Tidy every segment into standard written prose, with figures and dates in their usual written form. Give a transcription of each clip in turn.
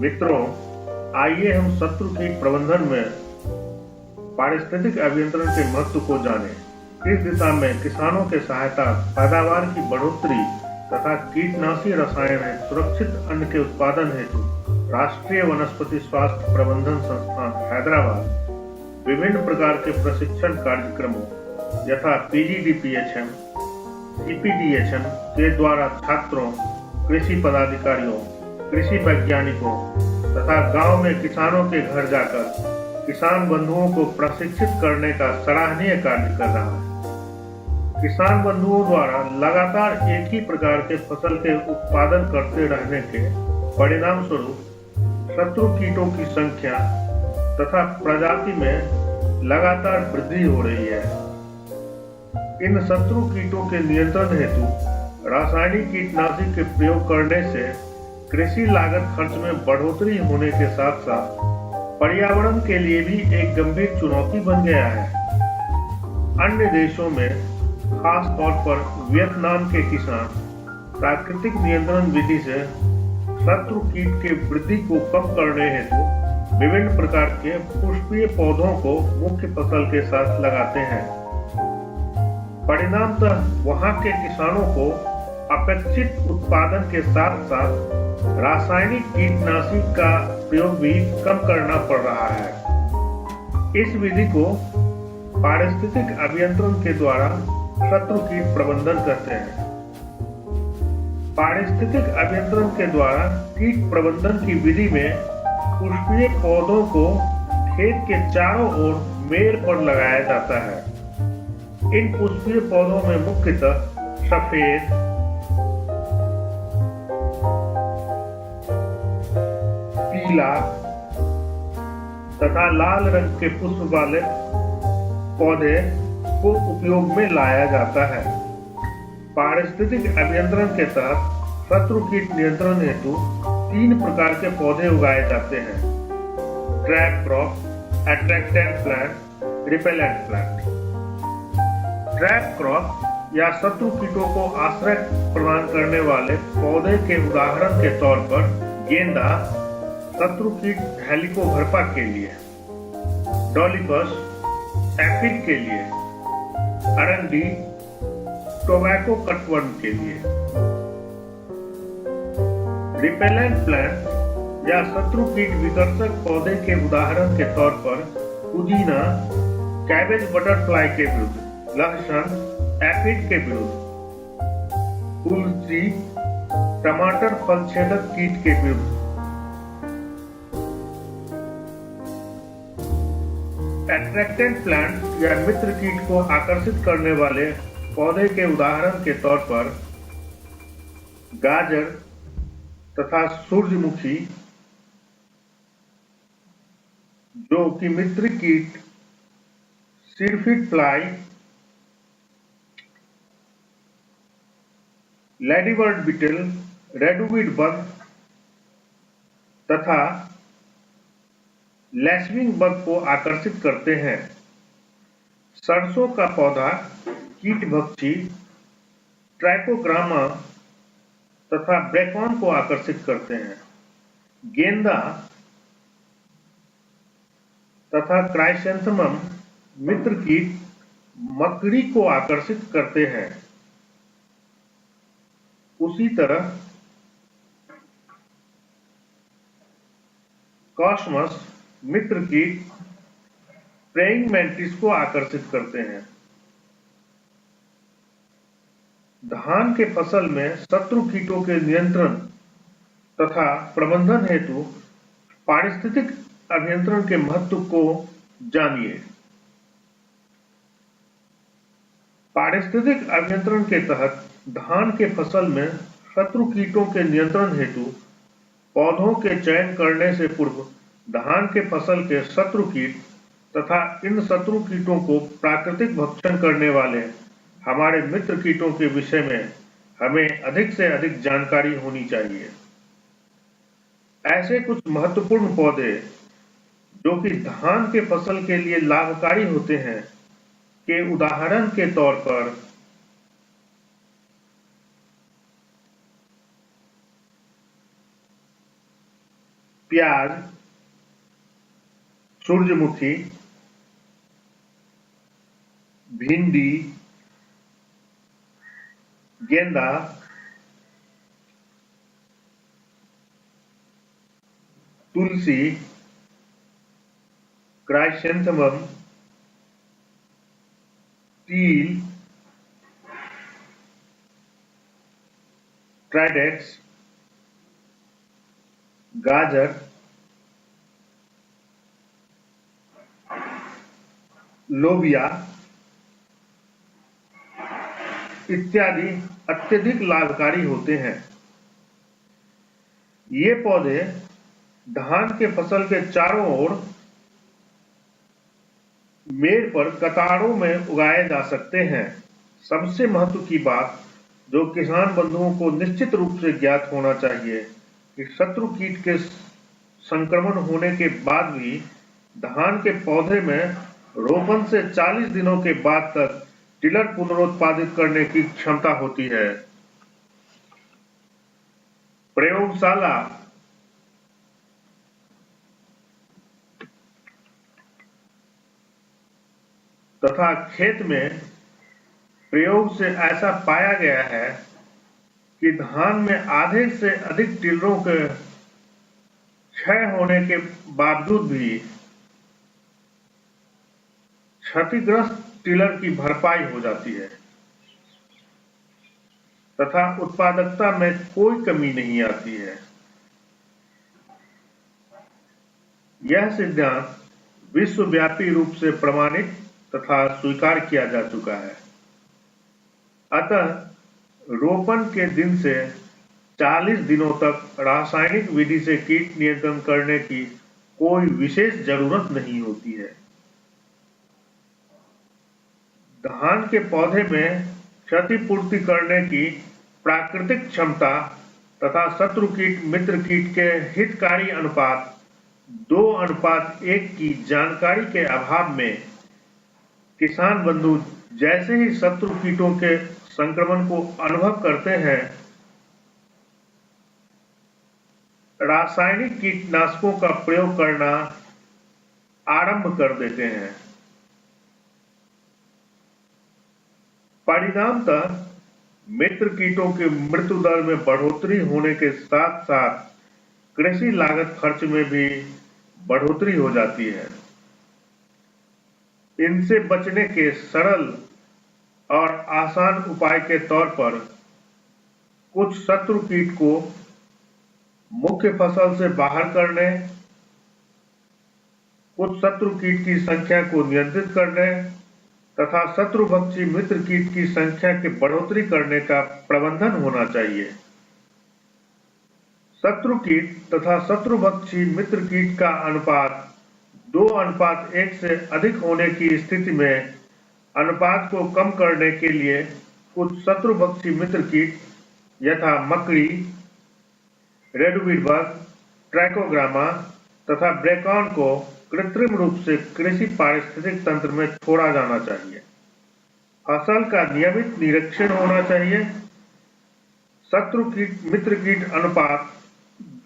मित्रों, आइए हम शत्रु कीट प्रबंधन में पारिस्थितिक अभियंत्रण के महत्व को जानें। इस दिशा में किसानों के सहायता, पैदावार की बढ़ोतरी तथा कीटनाशी रसायन सुरक्षित अन्न के उत्पादन हेतु राष्ट्रीय वनस्पति स्वास्थ्य प्रबंधन संस्थान हैदराबाद विभिन्न प्रकार के प्रशिक्षण कार्यक्रमों यथा पीजीडीपीएचएम, सीपीडीएचएम के द्वारा छात्रों, कृषि पदाधिकारियों, कृषि वैज्ञानिकों तथा गांव में किसानों के घर जाकर किसान बंधुओं को प्रशिक्षित करने का सराहनीय कार्य कर रहा है। किसान बंधुओं द्वारा लगातार एक ही प्रकार के फसल के उत्पादन करते रहने के परिणाम स्वरूप शत्रु कीटों की संख्या तथा प्रजाति में लगातार वृद्धि हो रही है। इन शत्रु कीटों के नियंत्रण हेतु रासायनिक कीटनाशी के प्रयोग करने से कृषि लागत खर्च में बढ़ोतरी होने के साथ साथ पर्यावरण के लिए भी एक गंभीर चुनौती बन गया है। अन्य देशों में, खास तौर पर वियतनाम के किसान प्राकृतिक नियंत्रण विधि से शत्रु कीट के वृद्धि को कम करने हेतु विभिन्न प्रकार के पुष्पीय पौधों को मुख्य फसल के साथ लगाते हैं। परिणामतः वहां के किसानों को अपेक्षित उत्पादन के साथ साथ रासायनिक कीटनाशी का प्रयोग भी कम करना पड़ रहा है। इस विधि को पारिस्थितिक अभियंत्रण के द्वारा शत्रु कीट प्रबंधन कहते हैं। पारिस्थितिक अभियंत्रण के द्वारा कीट प्रबंधन की विधि में पुष्पीय पौधों को खेत के चारों ओर मेड़ पर लगाया जाता है। इन पुष्पीय पौधों में मुख्यतः सफेद, पीला तथा लाल रंग के पुष्प वाले पौधे को उपयोग में लाया जाता है। पारिस्थितिक अभियंत्रण के तहत शत्रु कीट नियंत्रण हेतु 3 प्रकार के पौधे उगाए जाते हैं: trap crop, attractant plant, repellent plant. Trap crop या शत्रु कीटों को आश्रय प्रदान करने वाले पौधे के उदाहरण के तौर पर गेंदा शत्रु कीट हेलिकोवर्पा के लिए, डॉलिपस एफिड के लिए, अरंडी टोबैको कटवर्म के लिए। रिपेलेंट प्लांट या शत्रु कीट विकर्षक पौधे के उदाहरण के तौर पर पुदीना कैबेज बटरफ्लाई के विरुद्ध, लहसुन एफिड के विरुद्ध, तुलसी टमाटर फलछेदक कीट के विरुद्ध। अट्रैक्टेंट प्लांट या मित्र कीट को आकर्षित करने वाले पौधे के उदाहरण के तौर पर गाजर तथा सूरजमुखी, जो कि मित्र कीट syrphid fly, ladybird beetle, redwood bug तथा लैशविंग बग को आकर्षित करते हैं। सरसों का पौधा कीट भक्षी ट्राइकोग्रामा तथा ब्रेकॉन को आकर्षित करते हैं। गेंदा तथा क्राइसैंथेमम मित्र कीट मकड़ी को आकर्षित करते हैं। उसी तरह कॉस्मस मित्र कीट प्रेइंग मैंटिस को आकर्षित करते हैं। धान के फसल में शत्रु कीटों के नियंत्रण तथा प्रबंधन हेतु पारिस्थितिक अभियंत्रण के महत्व को जानिए। पारिस्थितिक अभियंत्रण के तहत धान के फसल में शत्रु कीटों के नियंत्रण हेतु पौधों के चयन करने से पूर्व धान के फसल के शत्रु कीट तथा इन शत्रु कीटों को प्राकृतिक भक्षण करने वाले हमारे मित्र कीटों के विषय में हमें अधिक से अधिक जानकारी होनी चाहिए। ऐसे कुछ महत्वपूर्ण पौधे जो कि धान के फसल के लिए लाभकारी होते हैं के उदाहरण के तौर पर प्याज, सूरजमुखी, भिंडी, गेंदा, तुलसी, क्राइसेंथेमम, तील, ट्राइडेक्स, गाजर, लोबिया इत्यादि अत्यधिक लाभकारी होते हैं। ये पौधे धान के फसल के चारों ओर मेड़ पर कतारों में उगाए जा सकते हैं। सबसे महत्व की बात जो किसान बंधुओं को निश्चित रूप से ज्ञात होना चाहिए कि शत्रु कीट के संक्रमण होने के बाद भी धान के पौधे में रोपण से 40 दिनों के बाद तक टिलर पुनरुत्पादित करने की क्षमता होती है। प्रयोगशाला तथा खेत में प्रयोग से ऐसा पाया गया है कि धान में आधे से अधिक टिलरों के क्षय होने के बावजूद भी क्षतिग्रस्त टिलर की भरपाई हो जाती है तथा उत्पादकता में कोई कमी नहीं आती है। यह सिद्धांत विश्वव्यापी रूप से प्रमाणित तथा स्वीकार किया जा चुका है। अतः रोपण के दिन से 40 दिनों तक रासायनिक विधि से कीट नियंत्रण करने की कोई विशेष जरूरत नहीं होती है। धान के पौधे में क्षतिपूर्ति करने की प्राकृतिक क्षमता तथा शत्रु कीट मित्र कीट के हितकारी अनुपात 2:1 की जानकारी के अभाव में किसान बंधु जैसे ही शत्रु कीटों के संक्रमण को अनुभव करते हैं रासायनिक कीटनाशकों का प्रयोग करना आरंभ कर देते हैं। परिणामतः मित्र कीटों के मृत्यु दर में बढ़ोतरी होने के साथ साथ कृषि लागत खर्च में भी बढ़ोतरी हो जाती है। इनसे बचने के सरल और आसान उपाय के तौर पर कुछ शत्रु कीट को मुख्य फसल से बाहर करने, कुछ शत्रु कीट की संख्या को नियंत्रित करने तथा शत्रुभक्षी मित्र कीट की संख्या की बढ़ोतरी करने का प्रबंधन होना चाहिए। शत्रु कीट तथा शत्रुभक्षी मित्र कीट का अनुपात 2:1 से अधिक होने की स्थिति में अनुपात को कम करने के लिए कुछ शत्रुभक्षी मित्र कीट यथा मकड़ी, रेडवीड बग, ट्राइकोग्रामा तथा ब्रेकॉन को कृत्रिम रूप से कृषि पारिस्थितिक तंत्र में छोड़ा जाना चाहिए। फसल का नियमित निरीक्षण होना चाहिए। शत्रु कीट मित्र कीट अनुपात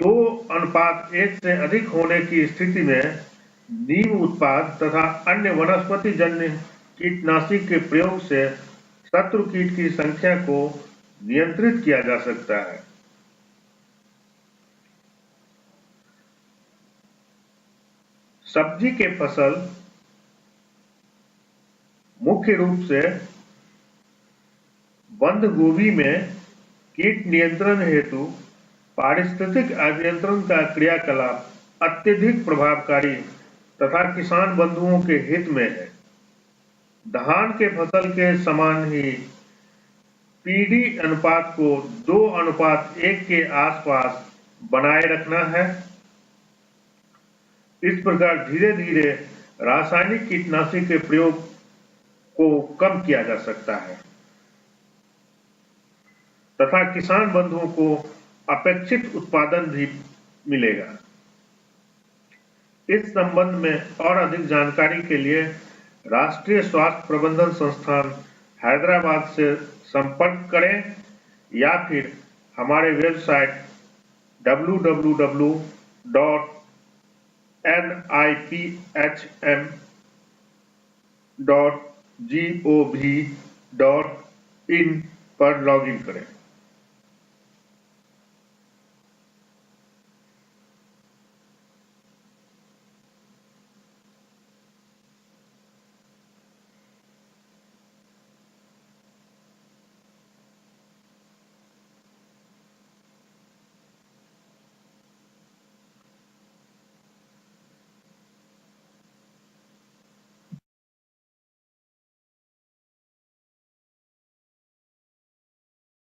2:1 से अधिक होने की स्थिति में नीम उत्पाद तथा अन्य वनस्पति जन्य कीटनाशी के प्रयोग से शत्रु कीट की संख्या को नियंत्रित किया जा सकता है। सब्जी के फसल मुख्य रूप से बंद गोभी में कीट नियंत्रण हेतु पारिस्थितिक अभियंत्रण का क्रियाकलाप अत्यधिक प्रभावकारी तथा किसान बंधुओं के हित में है। धान के फसल के समान ही पीडी अनुपात को 2:1 के आसपास बनाए रखना है। इस प्रकार धीरे धीरे रासायनिक कीटनाशी के प्रयोग को कम किया जा सकता है तथा किसान बंधुओं को अपेक्षित उत्पादन भी मिलेगा। इस संबंध में और अधिक जानकारी के लिए राष्ट्रीय स्वास्थ्य प्रबंधन संस्थान हैदराबाद से संपर्क करें या फिर हमारे वेबसाइट www.idcl.in NIPHM.gov.in पर लॉगिन करें।